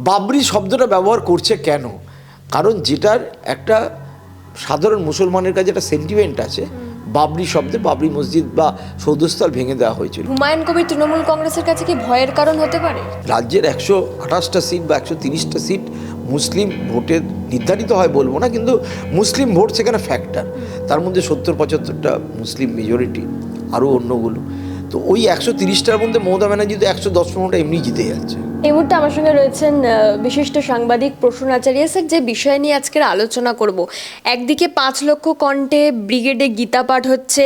বাবরি শব্দটা ব্যবহার করছে কেন? কারণ যেটার একটা সাধারণ মুসলমানের কাছে একটা সেন্টিমেন্ট আছে, বাবরি শব্দে বাবরি মসজিদ বা সৌধস্থল ভেঙে দেওয়া হয়েছিল। হুমায়ুন কবির তৃণমূল কংগ্রেসের কাছে কি ভয়ের কারণ হতে পারে? রাজ্যের 128টা সিট বা 130টা সিট মুসলিম ভোটে নির্ধারিত হয় বলবো না, কিন্তু মুসলিম ভোট সেখানে ফ্যাক্টর। তার মধ্যে 70-75টা মুসলিম মেজরিটি, আরও অন্যগুলো। তো ওই 130টার মধ্যে মমতা ব্যানার্জি তো 110-15টা এমনি জিতে যাচ্ছে। এই মুহূর্তে আমার সঙ্গে রয়েছেন বিশিষ্ট সাংবাদিক প্রসূন আচার্য স্যার। যে বিষয় নিয়ে আজকের আলোচনা করব, একদিকে 5 লক্ষ কণ্ঠে ব্রিগেডে গীতা পাঠ হচ্ছে,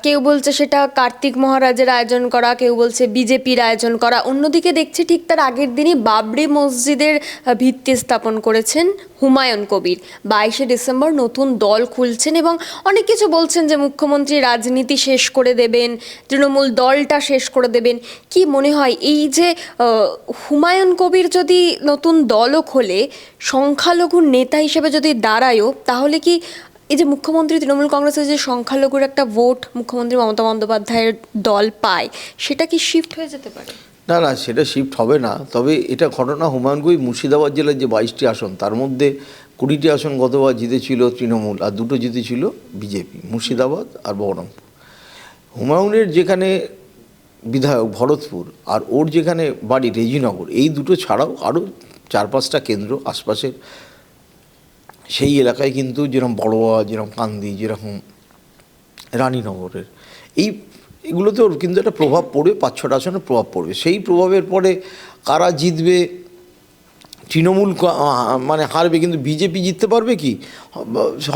কেউ বলছে সেটা কার্তিক মহারাজের আয়োজন করা, কেউ বলছে বিজেপির আয়োজন করা। অন্যদিকে দেখছি ঠিক তার আগের দিনই বাবরি মসজিদের ভিত্তি স্থাপন করেছেন হুমায়ুন কবির। 22শে ডিসেম্বর নতুন দল খুলছেন এবং অনেক কিছু বলছেন যে মুখ্যমন্ত্রী রাজনীতি শেষ করে দেবেন, তৃণমূল দলটা শেষ করে দেবেন। কি মনে হয় এই যে হুমায়ুন কবির যদি নতুন দলও খোলে, সংখ্যালঘুর নেতা হিসেবে যদি দাঁড়ায়ও, তাহলে কি এই যে মুখ্যমন্ত্রী তৃণমূল কংগ্রেসের যে সংখ্যালঘুর একটা ভোট মুখ্যমন্ত্রী মমতা বন্দ্যোপাধ্যায়ের দল পায়, সেটা কি শিফট হয়ে যেতে পারে? না না, সেটা শিফট হবে না। তবে এটা ঘটনা, হুমায়ুন কবির মুর্শিদাবাদ জেলার যে 22টি আসন, তার মধ্যে 20টি আসন গতবার জিতেছিল তৃণমূল, আর 2টো জিতেছিল বিজেপি, মুর্শিদাবাদ আর বহরমপুর। হুমায়ুনের যেখানে বিধায়ক ভরতপুর, আর ওর যেখানে বাড়ি রেজিনগর, এই দুটো ছাড়াও আরও 4-5টা কেন্দ্র আশপাশের সেই এলাকায় কিন্তু, যেরকম বড়োয়া, যেরকম কান্দি, যেরকম রানীনগরের, এগুলোতে ওর কিন্তু একটা প্রভাব পড়বে, 5-6টা আসনের প্রভাব পড়বে। সেই প্রভাবের পরে কারা জিতবে, তৃণমূল মানে হারবে, কিন্তু বিজেপি জিততে পারবে কি?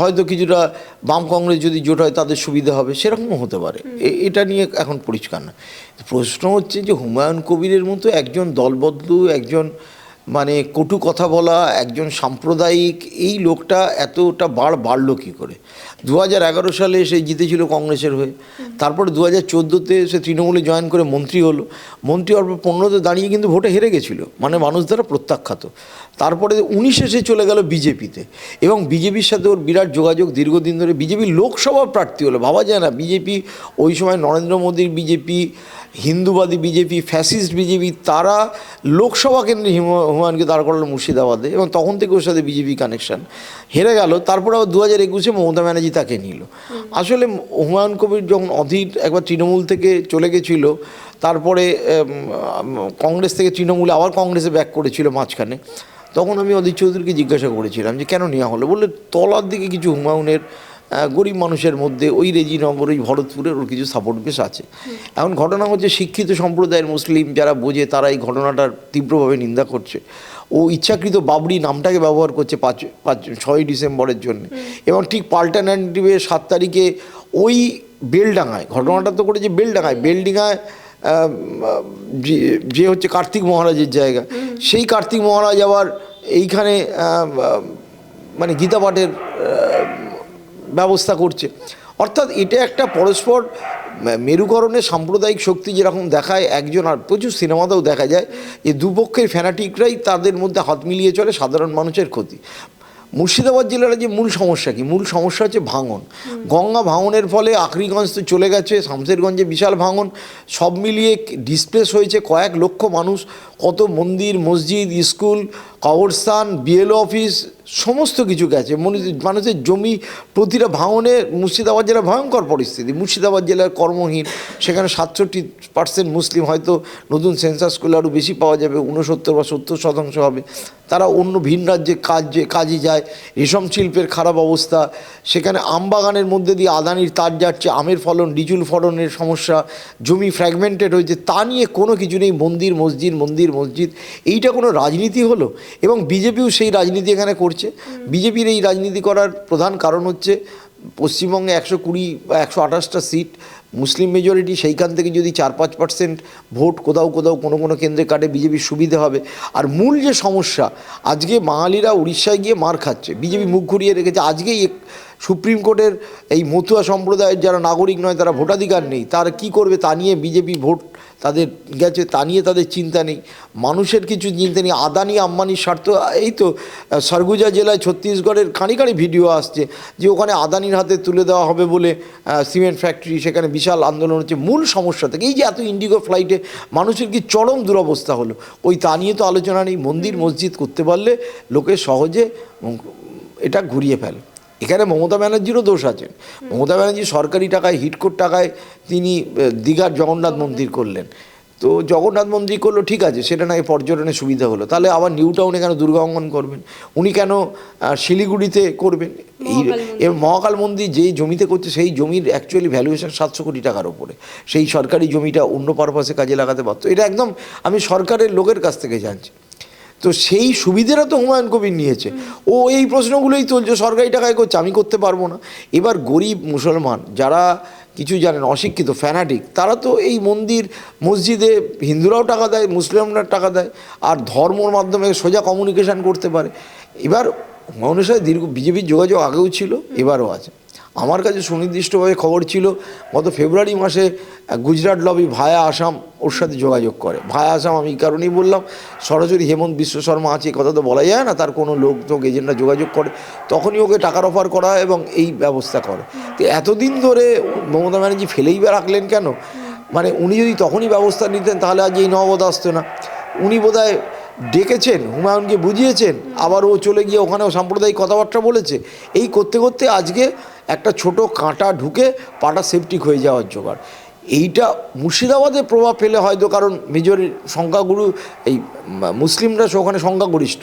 হয়তো কিছুটা বাম কংগ্রেস যদি জোট হয় তাদের সুবিধা হবে, সেরকমও হতে পারে। এটা নিয়ে এখন পরিষ্কার না। প্রশ্ন হচ্ছে যে হুমায়ুন কবিরের মতো একজন দলবদলু, একজন মানে কটু কথা বলা, একজন সাম্প্রদায়িক, এই লোকটা এতটা বাড়লো কী করে? 2011 সালে সে জিতেছিল কংগ্রেসের হয়ে, তারপরে 2014-তে সে তৃণমূলে জয়েন করে মন্ত্রী হলো। মন্ত্রী হওয়ার পর 15-তে দাঁড়িয়ে কিন্তু ভোটে হেরে গেছিলো, মানে মানুষ দ্বারা প্রত্যাখ্যাত। তারপরে 19-এ সে চলে গেল বিজেপিতে, এবং বিজেপির সাথে ওর বিরাট যোগাযোগ দীর্ঘদিন ধরে। বিজেপির লোকসভা প্রার্থী হলো, ভাবা যায় না। বিজেপি ওই সময় নরেন্দ্র মোদীর বিজেপি, হিন্দুবাদী বিজেপি, ফ্যাসিস্ট বিজেপি, তারা লোকসভা কেন্দ্রে হুমায়ুনকে দাঁড় করালো মুর্শিদাবাদে, এবং তখন থেকে ওর সাথে বিজেপি কানেকশান। হেরে গেল, তারপরে আবার 2021-এ মমতা ব্যানার্জি তাকে নিল। আসলে হুমায়ুন কবির যখন অধীর একবার তৃণমূল থেকে চলে গেছিল, তারপরে কংগ্রেস থেকে তৃণমূলে আবার কংগ্রেসে ব্যাক করেছিল মাঝখানে, তখন আমি অধীর চৌধুরীকে জিজ্ঞাসা করেছিলাম যে কেন নেওয়া হলো। বললে তলার দিকে কিছু হুমায়ুনের গরিব মানুষের মধ্যে, ওই রেজিনগর, ওই ভরতপুরের ওর কিছু সাপোর্ট বেশ আছে। এখন ঘটনা হচ্ছে, শিক্ষিত সম্প্রদায়ের মুসলিম যারা বোঝে, তারা এই ঘটনাটার তীব্রভাবে নিন্দা করছে। ও ইচ্ছাকৃত বাবরি নামটাকে ব্যবহার করছে 6ই ডিসেম্বরের জন্য, এবং ঠিক পাল্টা ন্যারেটিভে 7 তারিখে ওই বেলডাঙায়, ঘটনাটা তো করেছে বেলডাঙায়, বেলডিঙায় যে হচ্ছে কার্তিক মহারাজের জায়গা, সেই কার্তিক মহারাজ আবার এইখানে মানে গীতা পাঠের ব্যবস্থা করছে। অর্থাৎ এটা একটা পরস্পর মেরুকরণের সাম্প্রদায়িক শক্তি যেরকম দেখায় একজন, আর প্রচুর সিনেমাতেও দেখা যায় যে দুপক্ষের ফ্যানাটিকরাই তাদের মধ্যে হাত মিলিয়ে চলে সাধারণ মানুষের ক্ষতি। মুর্শিদাবাদ জেলার যে মূল সমস্যা কি? মূল সমস্যা হচ্ছে ভাঙন। গঙ্গা ভাঙনের ফলে আখরিগঞ্জ তো চলে গেছে, শামশেরগঞ্জে বিশাল ভাঙন, সব মিলিয়ে ডিসপ্লেস হয়েছে কয়েক লক্ষ মানুষ। কত মন্দির, মসজিদ, স্কুল, কবরস্থান, বিএলও অফিস, সমস্ত কিছু গেছে। মানুষের জমি, প্রতিটা ভাঙনে মুর্শিদাবাদ জেলার ভয়ঙ্কর পরিস্থিতি। মুর্শিদাবাদ জেলার কর্মহীন, সেখানে 67% মুসলিম, হয়তো নতুন সেন্সাস করলে আরও বেশি পাওয়া যাবে, 69 বা 70% হবে। তারা অন্য ভিন রাজ্যে কাজে যায়। রেশম শিল্পের খারাপ অবস্থা, সেখানে আমবাগানের মধ্যে দিয়ে আদানির তার যাচ্ছে, আমের ফলন, লিচুর ফলনের সমস্যা, জমি ফ্র্যাগমেন্টেড হয়েছে, তা নিয়ে কোনো কিছু নেই। মন্দির মসজিদ, এইটা কোনো রাজনীতি হলো? এবং বিজেপিও সেই রাজনীতি এখানে করছে। বিজেপির এই রাজনীতি করার প্রধান কারণ হচ্ছে, পশ্চিমবঙ্গে 120 বা 128টা সিট মুসলিম মেজরিটি, সেইখান থেকে যদি 4-5% ভোট কোথাও কোনো কেন্দ্রে কাটে, বিজেপির সুবিধে হবে। আর মূল যে সমস্যা, আজকে বাঙালিরা উড়িষ্যায় গিয়ে মার খাচ্ছে, বিজেপি মুখ ঘুরিয়ে রেখেছে। আজকেই সুপ্রিম কোর্টের এই মতুয়া সম্প্রদায়ের যারা নাগরিক নয়, তারা ভোটাধিকার নেই, তারা কি করবে তা নিয়ে বিজেপি ভোট তাদের গেছে, তা নিয়ে তাদের চিন্তা নেই, মানুষের কিছু চিন্তা নেই। আদানি আম্বানির স্বার্থ, এই তো সরগুজা জেলায় ছত্তিশগড়ের খানি ভিডিও আসছে যে ওখানে আদানির হাতে তুলে দেওয়া হবে বলে সিমেন্ট ফ্যাক্টরি, সেখানে বিশাল আন্দোলন হচ্ছে মূল সমস্যা থেকে। এই যে এত ইন্ডিগো ফ্লাইটে মানুষের কি চরম দুরবস্থা হলো, ওই তা নিয়ে তো আলোচনা নেই। মন্দির মসজিদ করতে পারলে লোকে সহজে এটা ঘুরিয়ে ফেলে। এখানে মমতা ব্যানার্জিরও দোষ আছে। মমতা ব্যানার্জি সরকারি টাকায়, হিটকোর টাকায় তিনি দীঘার জগন্নাথ মন্দির করলেন। তো জগন্নাথ মন্দির করলো, ঠিক আছে, সেটা নাকি পর্যটনের সুবিধা হলো, তাহলে আবার নিউ টাউনে কেন দুর্গা অঙ্গন করবেন? উনি কেন শিলিগুড়িতে করবেন? এই মহাকাল মন্দির যেই জমিতে করছে সেই জমির অ্যাকচুয়ালি ভ্যালুয়েশন 700 কোটি টাকার ওপরে। সেই সরকারি জমিটা অন্য পারপাসে কাজে লাগাতে পারতো। এটা একদম আমি সরকারের লোকের কাছ থেকে জানছি। তো সেই সুবিধাটা তো হুমায়ুন কবির নিয়েছে। ও এই প্রশ্নগুলোই তুলছে, সরকারি টাকায় করছে, আমি করতে পারবো না। এবার গরিব মুসলমান যারা কিছু জানেন, অশিক্ষিত ফ্যানাটিক, তারা তো এই মন্দির মসজিদে হিন্দুরাও টাকা দেয়, মুসলিমরা টাকা দেয়, আর ধর্মর মাধ্যমে সোজা কমিউনিকেশান করতে পারে। এবার হুমায়ুনের সাথে বিজেপির যোগাযোগ আগেও ছিল, এবারও আছে। আমার কাছে সুনির্দিষ্টভাবে খবর ছিল গত ফেব্রুয়ারি মাসে গুজরাট লবি ভায়া আসাম ওর সাথে যোগাযোগ করে। ভায়া আসাম আমি এই কারণেই বললাম, সরাসরি হেমন্ত বিশ্ব শর্মা আছে কথা তো বলা যায় না, তার কোনো লোক এজেন্টরা যোগাযোগ করে, তখনই ওকে টাকার অফার করা হয় এবং এই ব্যবস্থা করে। তো এতদিন ধরে মমতা ব্যানার্জি ফেলেই বা রাখলেন কেন? মানে উনি যদি তখনই ব্যবস্থা নিতেন তাহলে আজ এই নগদ আসতো না। উনি বোধহয় ডেকেছেন, হুমায়ুনকে বুঝিয়েছেন, আবার ও চলে গিয়ে ওখানেও সাম্প্রদায়িক কথাবার্তা বলেছে। এই করতে করতে আজকে একটা ছোট কাঁটা ঢুকে পাটা সেপটিক হয়ে যাওয়ার জোগাড়। এইটা মুর্শিদাবাদে প্রভাব ফেলে হয়তো, কারণ মেজরিটি সংখ্যাগুরু এই মুসলিমরা ওখানে সংখ্যাগরিষ্ঠ,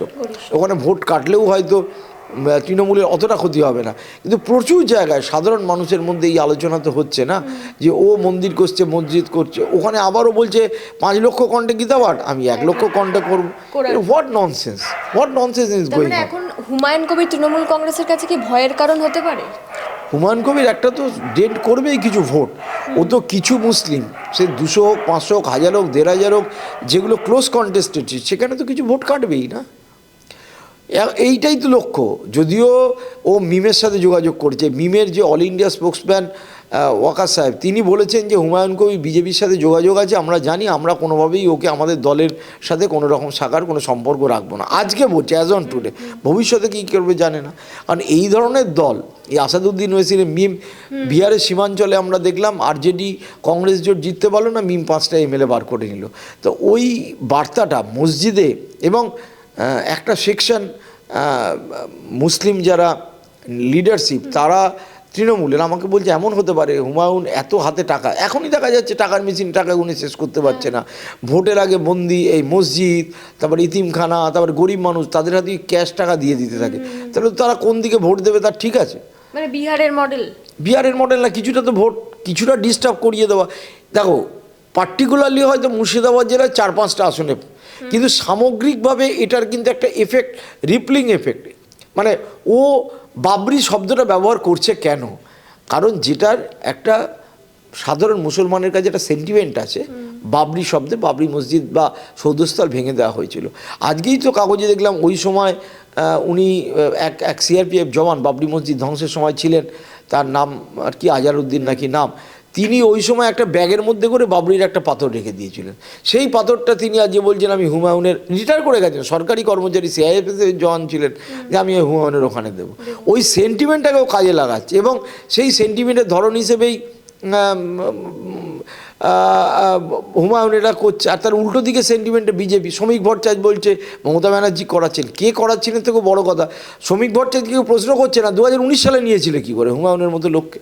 ওখানে ভোট কাটলেও হয়তো তৃণমূলের অতটা ক্ষতি হবে না। কিন্তু প্রচুর জায়গায় সাধারণ মানুষের মধ্যে এই আলোচনা তো হচ্ছে না যে ও মন্দির করছে, মসজিদ করছে, ওখানে আবারও বলছে 5 লক্ষ কণ্ঠে গীতা পাঠ, আমি 1 লক্ষ কণ্ঠে করবো। What nonsense is going on. এখন হুমায়ুন কবির তৃণমূল কংগ্রেসের কাছে কি ভয়ের কারণ হতে পারে? হুমায়ুন কবির একটা তো ডেট করবেই কিছু ভোট। ও তো কিছু মুসলিম, সে 200 হোক, 500 হোক, 1000 হোক, 1500 হোক, যেগুলো ক্লোজ কন্টেস্টেড, সেখানে তো কিছু ভোট কাটবেই না। এইটাই তো লক্ষ্য। যদিও ও মিমের সাথে যোগাযোগ করছে, মিমের যে অল ইন্ডিয়া স্পোক্সম্যান ওয়াকার সাহেব, তিনি বলেছেন যে হুমায়ুন কবির বিজেপির সাথে যোগাযোগ আছে, আমরা জানি, আমরা কোনোভাবেই ওকে আমাদের দলের সাথে কোনো রকম শাখার কোনো সম্পর্ক রাখবো না। আজকে বলছে, অ্যাজ অন টুডে। ভবিষ্যতে কী করবে জানে না। কারণ এই ধরনের দল, এই আসাদুদ্দিন ওয়েসির মিম, বিহারের সীমাঞ্চলে আমরা দেখলাম আরজেডি কংগ্রেস জোট জিততে পারলো না, মিম 5টা এমএলএ বার করে নিল। তো ওই বার্তাটা মসজিদে এবং একটা সেকশন মুসলিম যারা লিডারশিপ, তারা তৃণমূলের, আমাকে বলছে এমন হতে পারে হুমায়ুন এত হাতে টাকা, এখনই দেখা যাচ্ছে টাকার মেশিন টাকা গুনে শেষ করতে পারছে না। ভোটের আগে বন্দি এই মসজিদ, তারপর ইতিমখানা, তারপর গরিব মানুষ, তাদের হাতে ক্যাশ টাকা দিয়ে দিতে থাকে। তাহলে তারা কোন দিকে ভোট দেবে তার ঠিক আছে। মানে বিহারের মডেল না, কিছুটা তো ভোট কিছুটা ডিস্টার্ব করিয়ে দেওয়া। দেখো, পার্টিকুলারলি হয়তো মুর্শিদাবাদ জেলায় 4-5টা আসনে, কিন্তু সামগ্রিকভাবে এটার কিন্তু একটা এফেক্ট, রিপলিং এফেক্ট। মানে ও বাবরি শব্দটা ব্যবহার করছে কেন? কারণ যেটার একটা সাধারণ মুসলমানের কাছে একটা সেন্টিমেন্ট আছে, বাবরি শব্দে, বাবরি মসজিদ বা সৌধস্থল ভেঙে দেওয়া হয়েছিল। আজকেই তো কাগজে দেখলাম ওই সময় উনি এক সিআরপিএফ জওয়ান বাবরি মসজিদ ধ্বংসের সময় ছিলেন, তার নাম আর কি আজারউদ্দিন নাকি নাম, তিনি ওই সময় একটা ব্যাগের মধ্যে করে বাবরির একটা পাথর রেখে দিয়েছিলেন। সেই পাথরটা তিনি আজকে বলছেন আমি হুমায়ুনের, রিটায়ার করে গেছেন, সরকারি কর্মচারী, সিআইএফএসের জওয়ান ছিলেন, যে আমি হুমায়ুনের ওখানে দেবো। ওই সেন্টিমেন্টটাকেও কাজে লাগাচ্ছে এবং সেই সেন্টিমেন্টের ধরন হিসেবেই হুমায়ুন এটা করছে। আর তার উল্টো দিকে সেন্টিমেন্টে বিজেপি, শ্রমিক ভট্টাচার্য বলছে মমতা ব্যানার্জি করাচ্ছেন। কে করাচ্ছিলেন থেকেও বড় কথা, শ্রমিক ভট্টাচার্য কেউ প্রশ্ন করছে না 2019 সালে নিয়েছিল কী করে হুমায়ুনের মতো লোককে।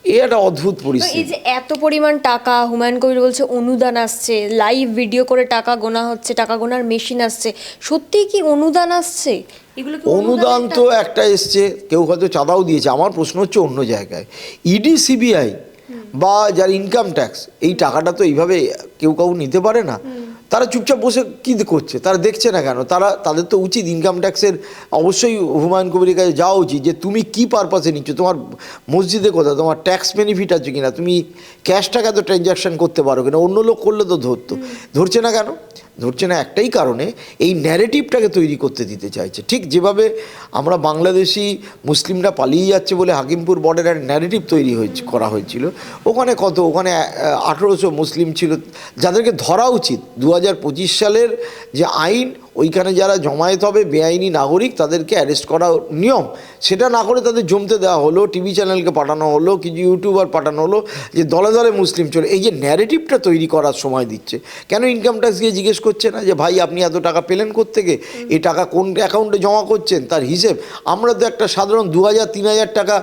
একটা অদ্ভুত পরিস্থিতি। এই যে এত পরিমাণ টাকা, হুমায়ুন কবির বলছে অনুদান আসছে, লাইভ ভিডিও করে টাকা গোনা হচ্ছে, টাকা গোনার মেশিন আসছে, সত্যি কি অনুদান আসছে? এগুলো কি অনুদান তো একটা এসছে, কেউ হয়তো চাঁদাও দিয়েছে। আমার প্রশ্ন হচ্ছে অন্য জায়গায় ইডি, সিবিআই বা যার ইনকাম ট্যাক্স, এই টাকাটা তো এইভাবে কেউ নিতে পারে না। তারা চুপচাপ বসে কী করছে, তারা দেখছে না কেন? তাদের তো উচিত ইনকাম ট্যাক্সের অবশ্যই হুমায়ুন কবিরের কাছে যাওয়া উচিত যে তুমি কী পারপাসে নিচ্ছ, তোমার মসজিদে কোথায় তোমার ট্যাক্স বেনিফিট আছে কিনা, তুমি ক্যাশ টাকা তো ট্রানজ্যাকশন করতে পারো কিনা, অন্য লোক করলে তো ধরছে না কেন? ধরছে না একটাই কারণে, এই ন্যারেটিভটাকে তৈরি করতে দিতে চাইছে। ঠিক যেভাবে আমরা বাংলাদেশি মুসলিমরা পালিয়ে যাচ্ছে বলে হাকিমপুর বর্ডারে একটা ন্যারেটিভ তৈরি করা হয়েছিল, ওখানে 1800 মুসলিম ছিল যাদেরকে ধরা উচিত। 2025 সালের যে আইন, ওইখানে যারা জমায়েত হবে বেআইনি নাগরিক তাদেরকে অ্যারেস্ট করা নিয়ম, সেটা না করে তাদের জমতে দেওয়া হলো, টিভি চ্যানেলকে পাঠানো হলো, কিছু ইউটিউবার পাঠানো হলো যে দলে দলে মুসলিম চলে। এই যে ন্যারেটিভটা তৈরি করার সময় দিচ্ছে, কেন ইনকাম ট্যাক্স গিয়ে জিজ্ঞেস করছে না যে ভাই আপনি এত টাকা পেলেন কোত্থেকে, এই টাকা কোন অ্যাকাউন্টে জমা করছেন তার হিসেব? আমরা তো একটা সাধারণ 2000-3000 টাকা,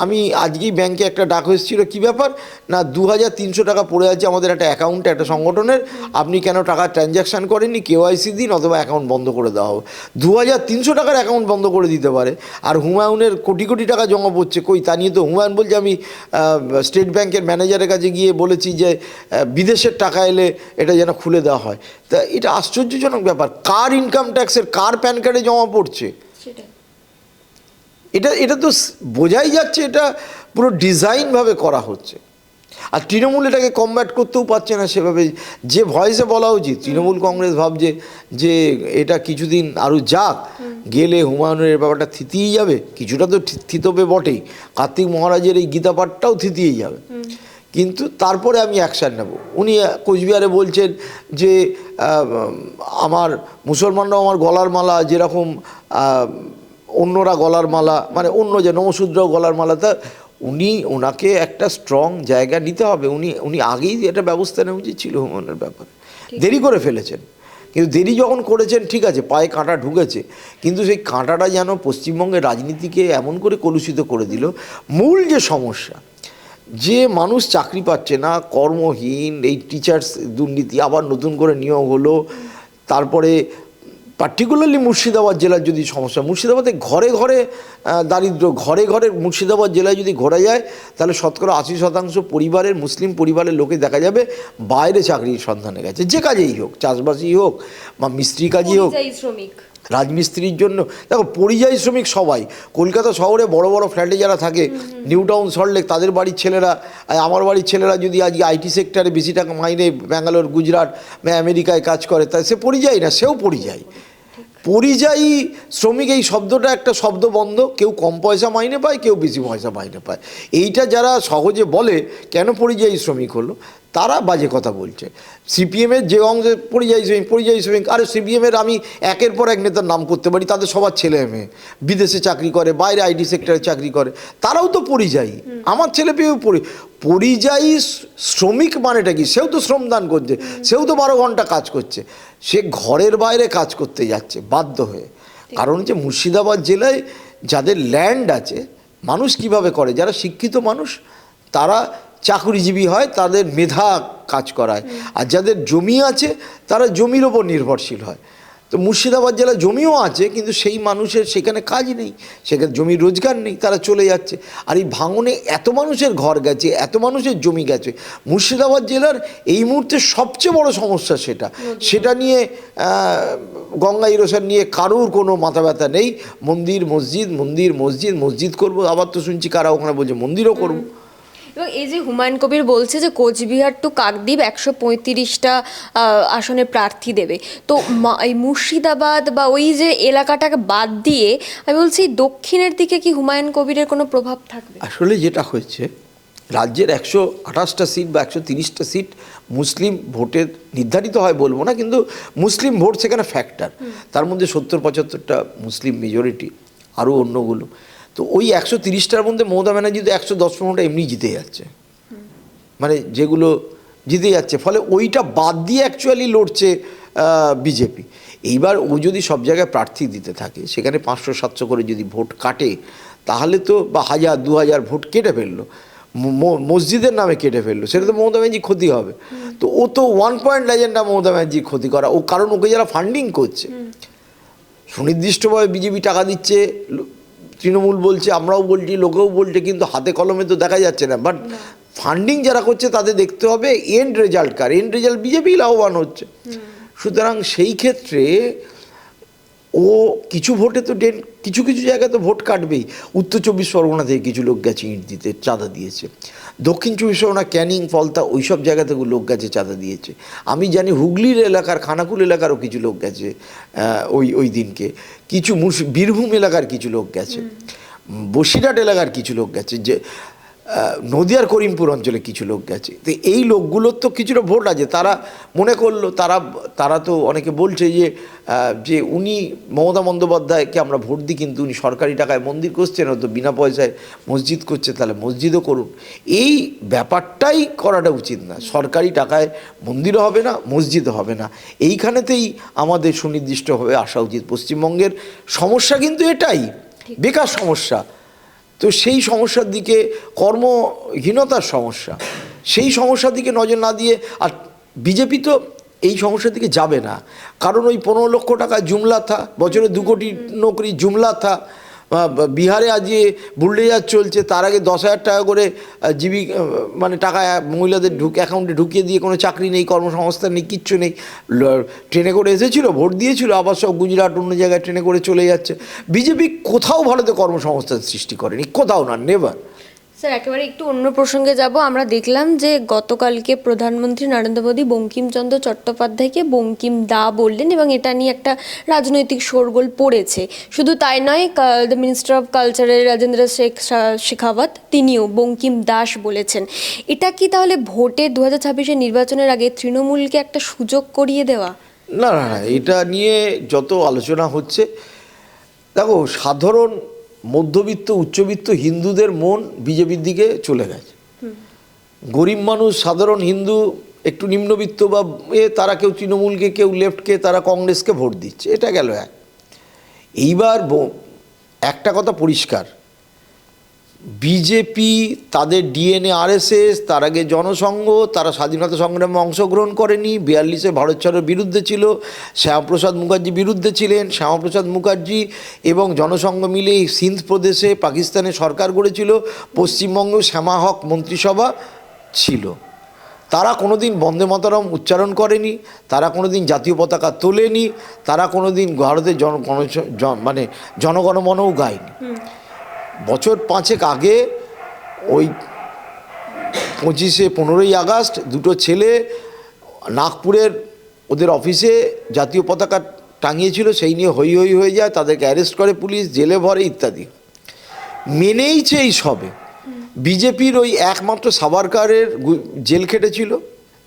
আমি আজকেই ব্যাংকে একটা ডাক এসেছিল, কী ব্যাপার না 2300 টাকা পড়ে আছে আমাদের একটা অ্যাকাউন্টে একটা সংগঠনের, আপনি কেন টাকা ট্রানজ্যাকশান করেননি, কেওয়াইসি দিন অথবা অ্যাকাউন্ট বন্ধ করে দেওয়া হবে। 2300 টাকার অ্যাকাউন্ট বন্ধ করে দিতে পারে, আর হুমায়ুনের কোটি কোটি টাকা জমা পড়ছে কই, তা নিয়ে তো হুমায়ুন বলছে আমি স্টেট ব্যাংকের ম্যানেজারের কাছে গিয়ে বলেছি যে বিদেশের টাকা এলে এটা যেন খুলে দেওয়া হয়। তা এটা আশ্চর্যজনক ব্যাপার, কার ইনকাম ট্যাক্সের কার প্যান কার্ডে জমা পড়ছে, এটা তো বোঝাই যাচ্ছে এটা পুরো ডিজাইনভাবে করা হচ্ছে। আর তৃণমূল এটাকে কমব্যাট করতেও পারছে না সেভাবে, যে ভয়েসে বলা উচিত। তৃণমূল কংগ্রেস ভাবছে যে এটা কিছুদিন আরও যাক, গেলে হুমায়ুনের ব্যাপারটা থিতিয়ে যাবে, কিছুটা তো থিতবে বটেই, কার্তিক মহারাজের এই গীতা পাঠটাও থিতিয়ে যাবে, কিন্তু তারপরে আমি অ্যাকশান নেব। উনি কোচবিহারে বলছেন যে আমার মুসলমানরাও আমার গলার মালা যেরকম অন্যরা গলার মালা, মানে অন্য যে নমশূদ্রও গলার মালা, তা ওনাকে একটা স্ট্রং জায়গা নিতে হবে। উনি আগেই এটা ব্যবস্থা নেওয়া উচিত ছিল হুমায়ুনের ব্যাপারে, দেরি করে ফেলেছেন। কিন্তু দেরি যখন করেছেন ঠিক আছে, পায়ে কাঁটা ঢুকেছে, কিন্তু সেই কাঁটাটা যেন পশ্চিমবঙ্গের রাজনীতিকে এমন করে কলুষিত করে দিল। মূল যে সমস্যা, যে মানুষ চাকরি পাচ্ছে না, কর্মহীন, এই টিচার্স দুর্নীতি, আবার নতুন করে নিয়োগ হলো, তারপরে পার্টিকুলারলি মুর্শিদাবাদ জেলার যদি সমস্যা, মুর্শিদাবাদে ঘরে ঘরে দারিদ্র, ঘরে ঘরে মুর্শিদাবাদ জেলায় যদি ঘোরা যায় তাহলে 80% পরিবারের, মুসলিম পরিবারের লোকে দেখা যাবে বাইরে চাকরির সন্ধানে গেছে, যে কাজেই হোক, চাষবাসই হোক বা মিস্ত্রি কাজই হোক, রাজমিস্ত্রির জন্য। দেখো পরিযায়ী শ্রমিক সবাই, কলকাতা শহরে বড় বড় ফ্ল্যাটে যারা থাকে, নিউ টাউন, সল্টলেক, তাদের বাড়ির ছেলেরা, আমার বাড়ির ছেলেরা যদি আজকে আইটি সেক্টরে বেশি টাকা মাইনে ব্যাঙ্গালোর, গুজরাট বা আমেরিকায় কাজ করে, তাই সে পরিযায়ী না, সেও পরিযায়ী। পরিযায়ী শ্রমিক এই শব্দটা একটা শব্দবন্ধ, কেউ কম পয়সা মাইনে পায়, কেউ বেশি পয়সা মাইনে পায়। এইটা যারা সহজে বলে কেন পরিযায়ী শ্রমিক হলো, তারা বাজে কথা বলছে। সিপিএমের যে অংশে পরিযায়ী শ্রমিক, আরে সিপিএমের আমি একের পর এক নেতার নাম করতে পারি, তাদের সবার ছেলে মেয়ে বিদেশে চাকরি করে, বাইরে আইটি সেক্টরে চাকরি করে, তারাও তো পরিযায়ী। আমার ছেলে পেয়েও পরিযায়ী শ্রমিক মানেটা কি? সেও তো শ্রমদান করছে, সেও তো 12 ঘন্টা কাজ করছে, সে ঘরের বাইরে কাজ করতে যাচ্ছে বাধ্য হয়ে। কারণ হচ্ছে মুর্শিদাবাদ জেলায় যাদের ল্যান্ড আছে, মানুষ কিভাবে করে, যারা শিক্ষিত মানুষ তারা চাকরিজীবী হয়, তাদের মেধা কাজ করায়, আর যাদের জমি আছে তারা জমির ওপর নির্ভরশীল হয়। তো মুর্শিদাবাদ জেলায় জমিও আছে, কিন্তু সেই মানুষের সেখানে কাজ নেই, সেখানে জমির রোজগার নেই, তারা চলে যাচ্ছে। আর এই ভাঙনে এত মানুষের ঘর গেছে, এত মানুষের জমি গেছে। মুর্শিদাবাদ জেলার এই মুহূর্তে সবচেয়ে বড় সমস্যা সেটা নিয়ে গঙ্গা ইরোশন নিয়ে কারুর কোনো মাথা ব্যথা নেই। মসজিদ করবো, আবার তো শুনছি কারা ওখানে বলছে মন্দিরও করবো। এবং এই যে হুমায়ুন কবির বলছে যে কোচবিহার টু কাকদ্বীপ 135টা আসনে প্রার্থী দেবে, তো এই মুর্শিদাবাদ বা ওই যে এলাকাটাকে বাদ দিয়ে আমি বলছি দক্ষিণের দিকে কি হুমায়ুন কবিরের কোনো প্রভাব থাকবে? আসলে যেটা হয়েছে, রাজ্যের 128টা সিট বা 130টা সিট মুসলিম ভোটের নির্ধারিত হয় বলবো না, কিন্তু মুসলিম ভোট সেখানে ফ্যাক্টর, তার মধ্যে 70-75টা মুসলিম মেজরিটি, আরও অন্যগুলো। তো ওই 130টার মধ্যে মমতা ব্যানার্জি তো 110-15টা এমনি জিতে যাচ্ছে, মানে যেগুলো জিতে যাচ্ছে, ফলে ওইটা বাদ দিয়ে অ্যাকচুয়ালি লড়ছে বিজেপি। এইবার ও যদি সব জায়গায় প্রার্থী দিতে থাকে, সেখানে 500-700 করে যদি ভোট কাটে, তাহলে তো বা 1000-2000 ভোট কেটে ফেললো, মসজিদের নামে কেটে ফেললো, সেটা তো মমতা ব্যানার্জি ক্ষতি হবে। তো ও তো 1 পয়েন্ট এজেন্ডা মমতা ব্যানার্জির ক্ষতি করা, ও কারণ ওকে যারা ফান্ডিং করছে, সুনির্দিষ্টভাবে বিজেপি টাকা দিচ্ছে, তৃণমূল বলছে, আমরাও বলছি, লোকেও বলছে, কিন্তু হাতে কলমে তো দেখা যাচ্ছে না। বাট ফান্ডিং যারা করছে তাদের দেখতে হবে এন্ড রেজাল্ট কার, এন্ড রেজাল্ট বিজেপি লাভবান হচ্ছে। সুতরাং সেই ক্ষেত্রে ও কিছু ভোটে তো কিছু কিছু জায়গায় তো ভোট কাটবেই। উত্তর 24 পরগনা থেকে কিছু লোক গেছে ইঁট দিতে, চাঁদা দিয়েছে। দক্ষিণ 24 পরগনা, ক্যানিং, ফলতা, ওই সব জায়গা থেকে লোক গেছে, চাঁদা দিয়েছে। আমি জানি হুগলির এলাকার, খানাকুল এলাকারও কিছু লোক গেছে ওই দিনকে। কিছু বীরভূম এলাকার কিছু লোক গেছে, বসিরহাট এলাকার কিছু লোক গেছে, যে নদিয়ার করিমপুর অঞ্চলে কিছু লোক গেছে। তো এই লোকগুলোর তো কিছুটা ভোট আছে। তারা মনে করলো, তারা তো অনেকে বলছে যে উনি মমতা বন্দ্যোপাধ্যায়কে আমরা ভোট দিই, কিন্তু উনি সরকারি টাকায় মন্দির করছেন, হয়তো বিনা পয়সায় মসজিদ করছে, তাহলে মসজিদও করুন। এই ব্যাপারটাই করাটা উচিত না। সরকারি টাকায় মন্দিরও হবে না, মসজিদও হবে না। এইখানেতেই আমাদের সুনির্দিষ্টভাবে আসা উচিত। পশ্চিমবঙ্গের সমস্যা কিন্তু এটাই, বেকার সমস্যা। তো সেই সমস্যার দিকে, কর্মহীনতার সমস্যা, সেই সমস্যার দিকে নজর না দিয়ে, আর বিজেপি তো এই সমস্যার দিকে যাবে না। কারণ ওই 15 লক্ষ টাকা জুমলা থা, বছরে 2 কোটি নৌকরি জুমলা থা। বিহারে আজ যে বুলডোজার চলছে, তার আগে 10,000 টাকা করে মানে টাকা মহিলাদের অ্যাকাউন্টে ঢুকিয়ে দিয়ে কোনো চাকরি নেই, কর্মসংস্থান নেই, কিচ্ছু নেই। ট্রেনে করে এসেছিলো, ভোট দিয়েছিল, আবার সব গুজরাট অন্য জায়গায় ট্রেনে করে চলে যাচ্ছে। বিজেপি কোথাও ভারতে কর্মসংস্থান সৃষ্টি করেনি, কোথাও না, নেভার। স্যার, একেবারে একটু অন্য প্রসঙ্গে যাব। আমরা দেখলাম যে গতকালকে প্রধানমন্ত্রী নরেন্দ্র মোদী বঙ্কিমচন্দ্র চট্টোপাধ্যায়কে বঙ্কিম দা বললেন, এবং এটা নিয়ে একটা রাজনৈতিক শোরগোল পড়েছে। শুধু তাই নয়, দ্য মিনিস্টার অফ কালচারের রাজেন্দ্র শেখাওয়াত, তিনিও বঙ্কিম দাস বলেছেন। এটা কি তাহলে ভোটে 2026 নির্বাচনের আগে তৃণমূলকে একটা সুযোগ করিয়ে দেওয়া? না না না, এটা নিয়ে যত আলোচনা হচ্ছে, দেখো, সাধারণ মধ্যবিত্ত উচ্চবিত্ত হিন্দুদের মন বিজেপির দিকে চলে গেছে। গরিব মানুষ, সাধারণ হিন্দু, একটু নিম্নবিত্ত বা তারা কেউ তৃণমূলকে, কেউ লেফটকে, তারা কংগ্রেসকে ভোট দিচ্ছে। এটা গেল এক। এইবার একটা কথা পরিষ্কার, বিজেপি তাদের ডিএনএ আরএসএস, তার আগে জনসংঘ, তারা স্বাধীনতা সংগ্রামে অংশগ্রহণ করেনি। 42-এ ভারত ছাড়ের বিরুদ্ধে ছিল, শ্যামাপ্রসাদ মুখার্জি বিরুদ্ধে ছিলেন। শ্যামাপ্রসাদ মুখার্জি এবং জনসংঘ মিলে সিন্ধ প্রদেশে পাকিস্তানের সরকার গড়েছিল। পশ্চিমবঙ্গেও শ্যামা হক মন্ত্রিসভা ছিল। তারা কোনোদিন বন্দে মাতরম উচ্চারণ করেনি, তারা কোনোদিন জাতীয় পতাকা তোলেনি, তারা কোনোদিন ভারতের মানে জনগণমনও গায়নি। বছর 5 আগে ওই 15ই আগস্ট দুটো ছেলে নাগপুরের ওদের অফিসে জাতীয় পতাকা টাঙিয়েছিল, সেই নিয়ে হই হই হয়ে যায়, তাদেরকে অ্যারেস্ট করে পুলিশ, জেলে ভরে ইত্যাদি। মেনেইছে এই সবে। বিজেপির ওই একমাত্র সাভারকারের জেল খেটেছিল,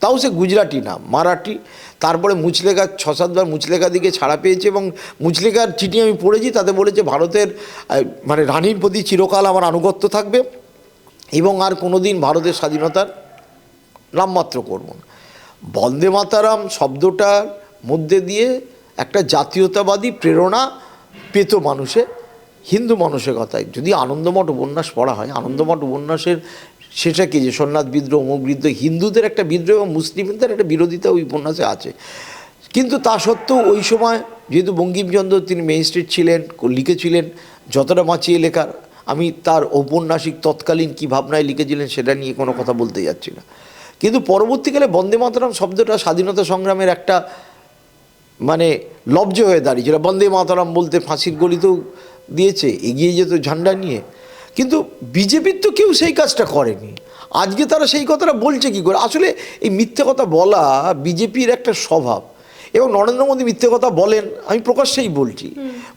তাও সে গুজরাটি না, মারাঠি। তারপরে মুচলেকা 6-7 বার মুচলেকা দিকে ছাড়া পেয়েছে, এবং মুচলেকার চিঠি আমি পড়েছি, তাতে বলেছে ভারতের মানে রানীর প্রতি চিরকাল আমার আনুগত্য থাকবে, এবং আর কোনো দিন ভারতের স্বাধীনতার নামমাত্র করব না। বন্দে মাতারাম শব্দটার মধ্যে দিয়ে একটা জাতীয়তাবাদী প্রেরণা পেত মানুষে, হিন্দু মানসিকতায়। যদি আনন্দমঠ উপন্যাস পড়া হয়, আনন্দমঠ উপন্যাসের সেটা কি, যে সোমনাথ বিদ্রোহ, অমুক বিদ্রোহ, হিন্দুদের একটা বিদ্রোহ এবং মুসলিমদের একটা বিরোধিতা ওই উপন্যাসে আছে। কিন্তু তা সত্ত্বেও ওই সময় যেহেতু বঙ্কিমচন্দ্র তিনি মেইন স্ট্রিট ছিলেন, লিখেছিলেন যতটা বাঁচিয়ে লেখার, আমি তার ঔপন্যাসিক তৎকালীন কী ভাবনায় লিখেছিলেন সেটা নিয়ে কোনো কথা বলতে যাচ্ছি না। কিন্তু পরবর্তীকালে বন্দে মাতরম শব্দটা স্বাধীনতা সংগ্রামের একটা মানে লব্জ হয়ে দাঁড়িয়েছিল। বন্দে মাতরম বলতে ফাঁসির গলিতেও দিয়েছে, এগিয়ে যেত ঝান্ডা নিয়ে। কিন্তু বিজেপির তো কেউ সেই কাজটা করেনি। আজকে তারা সেই কথাটা বলছে কী করে? আসলে এই মিথ্যে কথা বলা বিজেপির একটা স্বভাব, এবং নরেন্দ্র মোদী মিথ্যে কথা বলেন, আমি প্রকাশ্যেই বলছি।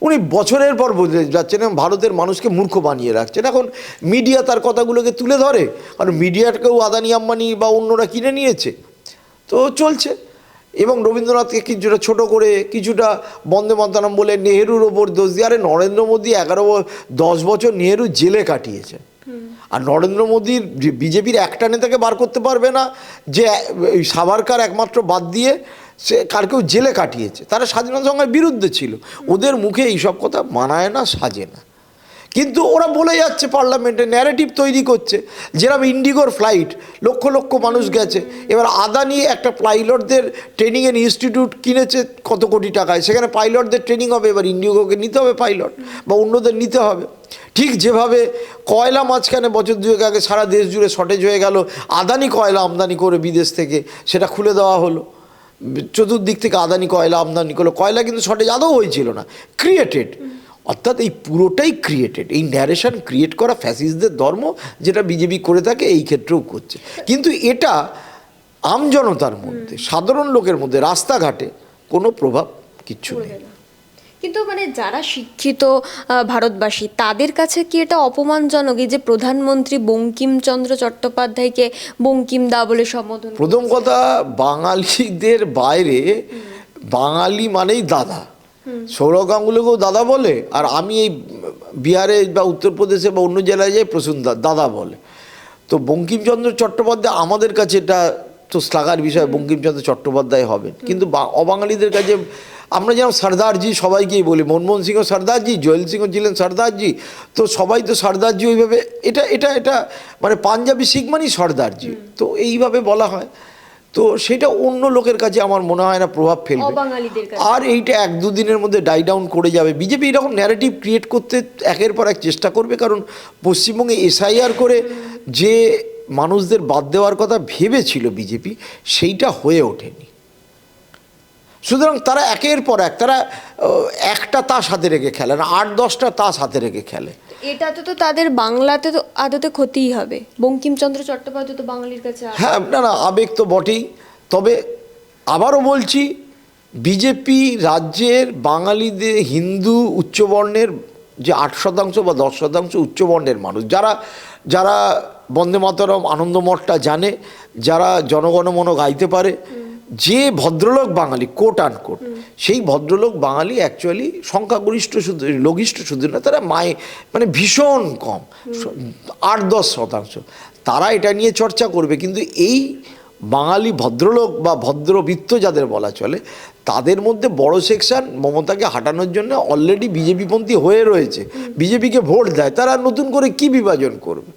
উনি বছরের পর বলে যাচ্ছেন এবং ভারতের মানুষকে মূর্খ বানিয়ে রাখছেন। এখন মিডিয়া তার কথাগুলোকে তুলে ধরে, আর মিডিয়াটাকেও আদানি আম্বানি বা অন্যরা কিনে নিয়েছে, তো চলছে। এবং রবীন্দ্রনাথকে কিছুটা ছোট করে, কিছুটা বন্দে মাতরম বলে নেহেরুর ওপর দোষ দিয়ে। আরে নরেন্দ্র মোদী 10 বছর নেহেরু জেলে কাটিয়েছে, আর নরেন্দ্র মোদীর বিজেপির একটা নেতাকে বার করতে পারবে না যে সাভারকার একমাত্র বাদ দিয়ে সে কার কেউ জেলে কাটিয়েছে। তারা স্বাধীনতা সংগ্রামের বিরুদ্ধে ছিল। ওদের মুখে এইসব কথা মানায় না, সাজে না, কিন্তু ওরা বলে যাচ্ছে, পার্লামেন্টে ন্যারেটিভ তৈরি করছে। যেরকম ইন্ডিগোর ফ্লাইট লক্ষ লক্ষ মানুষ গেছে, এবার আদানি একটা পাইলটদের ট্রেনিংয়ের ইনস্টিটিউট কিনেছে কত কোটি টাকায়, সেখানে পাইলটদের ট্রেনিং হবে। এবার ইন্ডিগোকে নিতে হবে পাইলট, বা অন্যদের নিতে হবে। ঠিক যেভাবে কয়লা মাঝখানে বছর 2 আগে সারা দেশ জুড়ে শর্টেজ হয়ে গেল, আদানি কয়লা আমদানি করে বিদেশ থেকে সেটা খুলে দেওয়া হলো, চতুর্দিক থেকে আদানি কয়লা আমদানি করলো, কয়লা কিন্তু শর্টেজ আদৌ হয়েছিল না, ক্রিয়েটেড। অর্থাৎ এই পুরোটাই ক্রিয়েটেড, এই ন্যারেশন ক্রিয়েট করা ফ্যাসিস্টদের ধর্ম, যেটা বিজেপি করে থাকে এই ক্ষেত্রেও করছে। কিন্তু এটা আমজনতার মধ্যে, সাধারণ লোকের মধ্যে, রাস্তাঘাটে কোনো প্রভাব কিচ্ছু নেই। কিন্তু মানে যারা শিক্ষিত ভারতবাসী, তাদের কাছে কি এটা অপমানজনক এই যে প্রধানমন্ত্রী বঙ্কিমচন্দ্র চট্টোপাধ্যায়কে বঙ্কিম দা বলে সম্বোধন? প্রথম কথা, বাঙালিদের বাইরে বাঙালি মানেই দাদা। সৌরভ গাঙ্গুলিকেও দাদা বলে, আর আমি এই বিহারে বা উত্তরপ্রদেশে বা অন্য জেলায় যাই প্রসূন দাদা বলে। তো বঙ্কিমচন্দ্র চট্টোপাধ্যায় আমাদের কাছে, এটা তো শ্লাঘার বিষয়, বঙ্কিমচন্দ্র চট্টোপাধ্যায় হবেন, কিন্তু অবাঙালিদের কাছে আমরা যেমন সর্দারজি সবাইকেই বলি, মনমোহন সিংও সর্দারজি, জয়েল সিংও ছিলেন সর্দারজি, তো সবাই তো সর্দারজি ওইভাবে, এটা এটা এটা মানে পাঞ্জাবি শিখ মানেই সর্দারজি, তো এইভাবে বলা হয়। তো সেটা অন্য লোকের কাছে আমার মনে হয় না প্রভাব ফেলবে, আর এইটা 1-2 দিনের মধ্যে ডাই ডাউন করে যাবে। বিজেপি এরকম ন্যারেটিভ ক্রিয়েট করতে একের পর এক চেষ্টা করবে, কারণ পশ্চিমবঙ্গে এসআইআর করে যে মানুষদের বাদ দেওয়ার কথা ভেবেছিল বিজেপি, সেইটা হয়ে ওঠেনি। সুতরাং তারা একের পর এক, তারা একটা তাস হাতে রেখে খেলে না, 8-10টা তাস হাতে রেখে খেলে। এটাতে তো তাদের বাংলাতে তো আদতে ক্ষতিই হবে। বঙ্কিমচন্দ্র চট্টোপাধ্যায় তো বাঙালির কাছে, হ্যাঁ, না আবেগ তো বটেই। তবে আবারও বলছি, বিজেপি রাজ্যের বাঙালিদের, হিন্দু উচ্চবর্ণের যে 8% বা 10% উচ্চবর্ণের মানুষ, যারা যারা বন্দে মাতরম, আনন্দমঠটা জানে, যারা জনগণমন গাইতে পারে, যে ভদ্রলোক বাঙালি কোট আন কোট, সেই ভদ্রলোক বাঙালি অ্যাকচুয়ালি সংখ্যাগরিষ্ঠ, শুধু লঘিষ্ঠ শুধু না, তারা মানে ভীষণ কম, 8-10%। তারা এটা নিয়ে চর্চা করবে, কিন্তু এই বাঙালি ভদ্রলোক বা ভদ্রবৃত্ত যাদের বলা চলে, তাদের মধ্যে বড় সেকশন মমতাকে হাঁটানোর জন্য অলরেডি বিজেপিপন্থী হয়ে রয়েছে, বিজেপিকে ভোট দেয়। তারা নতুন করে কি বিভাজন করবে?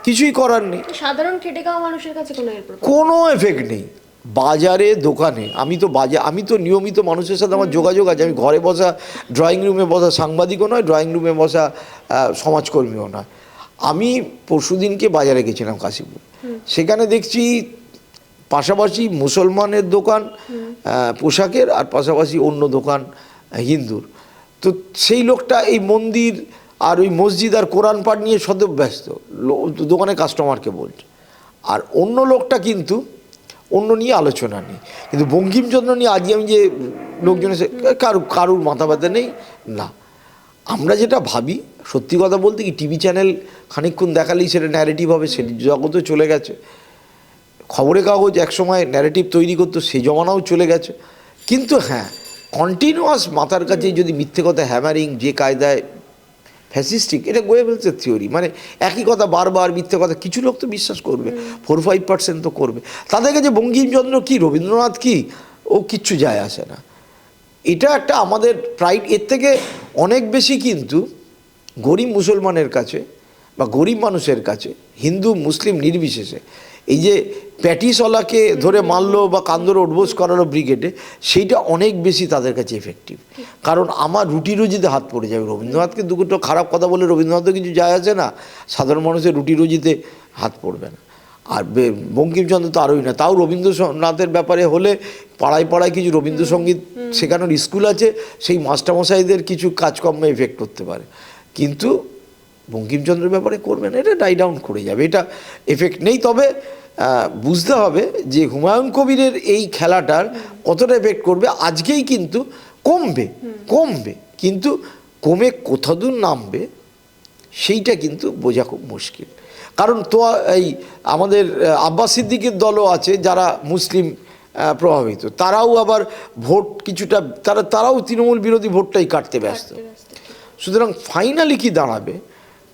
কিছুই করার নেই। সাধারণ খেটে খাওয়া মানুষের কাছে কোনো এফেক্ট নেই। বাজারে, দোকানে, আমি তো নিয়মিত মানুষের সাথে আমার যোগাযোগ আছে। আমি ঘরে বসা, ড্রয়িং রুমে বসা সাংবাদিকও নয়, ড্রয়িং রুমে বসা সমাজকর্মীও নয়। আমি পরশুদিনকে বাজারে গেছিলাম কাশীপুর, সেখানে দেখছি পাশাপাশি মুসলমানের দোকান পোশাকের, আর পাশাপাশি অন্য দোকান হিন্দুর। তো সেই লোকটা এই মন্দির আর ওই মসজিদ আর কোরআন পাঠ নিয়ে সদব ব্যস্ত, দোকানে কাস্টমারকে বলছে। আর অন্য লোকটা কিন্তু অন্য নিয়ে আলোচনা নেই। কিন্তু বঙ্কিমচন্দ্র নিয়ে আজকে আমি যে লোকজনের কারুর মাথা ব্যথা নেই না। আমরা যেটা ভাবি, সত্যি কথা বলতে কি, টিভি চ্যানেল খানিকক্ষণ দেখালেই সেটা ন্যারেটিভ হবে, সেটি জগতে চলে গেছে। খবরের কাগজ একসময় ন্যারেটিভ তৈরি করতো, সেই জমানাও চলে গেছে। কিন্তু হ্যাঁ, কন্টিনিউয়াস মাথার কাছে যদি মিথ্যে কথা হ্যামারিং, যে কায়দায় ফ্যাসিস্টিক, এটা গোয়েবেলসের থিওরি, মানে একই কথা বারবার মিথ্যে কথা, কিছু লোক তো বিশ্বাস করবে, 4-5% তো করবে। তাদের কাছে বঙ্কিমচন্দ্র কি, রবীন্দ্রনাথ কি, ও কিচ্ছু যায় আসে না। এটা একটা আমাদের প্রাইড। এর থেকে অনেক বেশি কিন্তু গরিব মুসলমানের কাছে বা গরিব মানুষের কাছে, হিন্দু মুসলিম নির্বিশেষে, এই যে প্যাটিসওয়ালাকে ধরে মারলো বা কান্দরে উঠবোস করালো ব্রিগেডে, সেইটা অনেক বেশি তাদের কাছে এফেক্টিভ। কারণ আমার রুটি রুজিতে হাত পড়ে যাবে। রবীন্দ্রনাথকে দুটো খারাপ কথা বলে রবীন্দ্রনাথও কিছু যায় আসে না, সাধারণ মানুষের রুটি রুজিতে হাত পড়বে না। আর বঙ্কিমচন্দ্র তো আরোই না। তাও রবীন্দ্রনাথের ব্যাপারে হলে পাড়ায় পাড়ায় কিছু রবীন্দ্রসঙ্গীত শেখানোর স্কুল আছে, সেই মাস্টারমশাইদের কিছু কাজকর্মে এফেক্ট করতে পারে, কিন্তু বঙ্কিমচন্দ্রের ব্যাপারে করবে না, এটা ডাই ডাউন করে যাবে, এটা এফেক্ট নেই। তবে বুঝতে হবে যে হুমায়ুন কবিরের এই খেলাটার কতটা এফেক্ট করবে। আজকেই কিন্তু কমবে, কিন্তু কমে কোথাদূর নামবে সেইটা কিন্তু বোঝা খুব মুশকিল। কারণ তো এই আমাদের আব্বাস সিদ্দিকের দলও আছে যারা মুসলিম প্রভাবিত, তারাও আবার ভোট কিছুটা, তারাও তৃণমূল বিরোধী ভোটটাই কাটতে ব্যস্ত। সুতরাং ফাইনালি কি দাঁড়াবে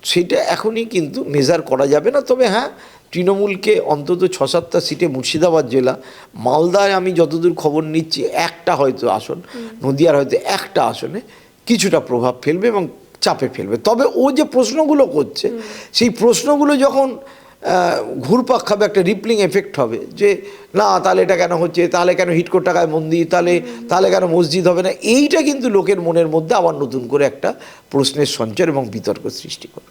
সেটা এখনই কিন্তু মেজার করা যাবে না। তবে হ্যাঁ, তৃণমূলকে অন্তত 6-7টা সিটে, মুর্শিদাবাদ জেলা, মালদায় আমি যতদূর খবর নিচ্ছি একটা হয়তো আসন, নদিয়ার হয়তো একটা আসনে কিছুটা প্রভাব ফেলবে এবং চাপে ফেলবে। তবে ও যে প্রশ্নগুলো করছে, সেই প্রশ্নগুলো যখন ঘুরপাক খাবে, একটা রিপলিং এফেক্ট হবে যে না, তাহলে এটা কেন হচ্ছে, তাহলে কেন হিটকোর টাকায় মন্দির, তাহলে কেন মসজিদ হবে না, এইটা কিন্তু লোকের মনের মধ্যে আবার নতুন করে একটা প্রশ্নের সঞ্চার এবং বিতর্ক সৃষ্টি করে।